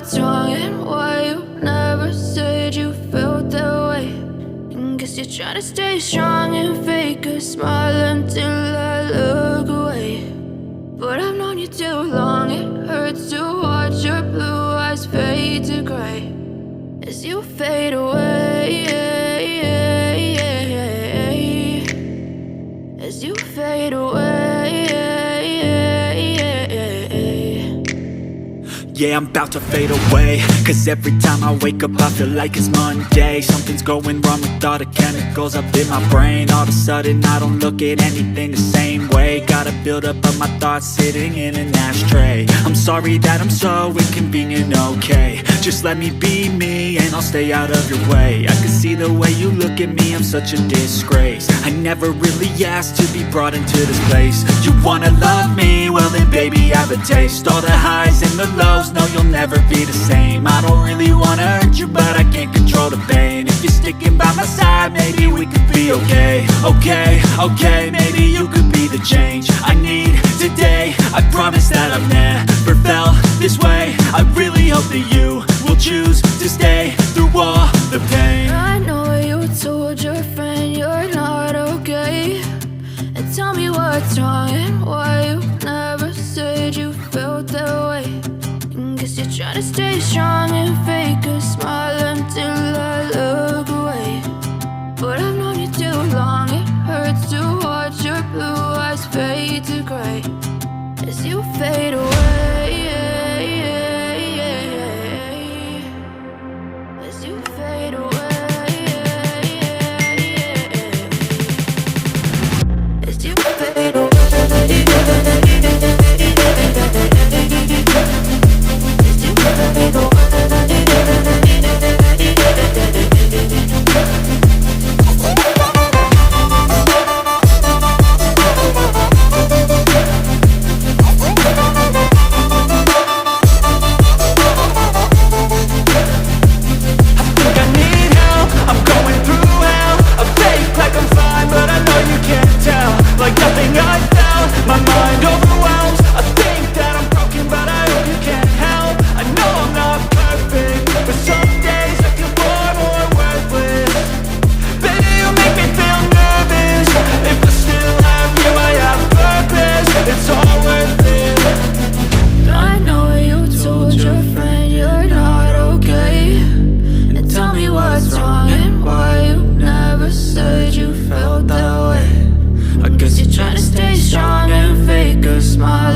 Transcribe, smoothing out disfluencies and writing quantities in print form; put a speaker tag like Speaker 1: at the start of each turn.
Speaker 1: what's wrong and why you never said you felt that way. And guess you're trying to stay strong and fake a smile until I look away. But I've known you too long, it hurts to watch your blue eyes fade to gray as you fade away, as you fade away.
Speaker 2: Yeah, I'm about to fade away, cause every time I wake up I feel like it's Monday. Something's going wrong with all the chemicals up in my brain. All of a sudden I don't look at anything the same way. Got a build up of my thoughts sitting in an ashtray. I'm sorry that I'm so inconvenient, okay. Just let me be me and I'll stay out of your way. I can see the way you look at me, I'm such a disgrace. I never really asked to be brought into this place. You wanna love me? Well then baby have a taste. All the highs and the lows, no, you'll never be the same. I don't really wanna hurt you, but I can't control the pain. If you're sticking by my side, maybe we could be okay. Okay, maybe you could be the change I need today. I promise that I've never felt this way. I really hope that you will choose to stay through all the pain.
Speaker 1: I know you told your friend you're not okay, and tell me what's wrong and why you never said you felt that way. Guess you're trying to stay strong and fake a smile until I look away. But I've known you too long, it hurts to watch your blue eyes fade to gray as you fade away, as you fade away, as you fade away. Trying to stay strong and fake a smile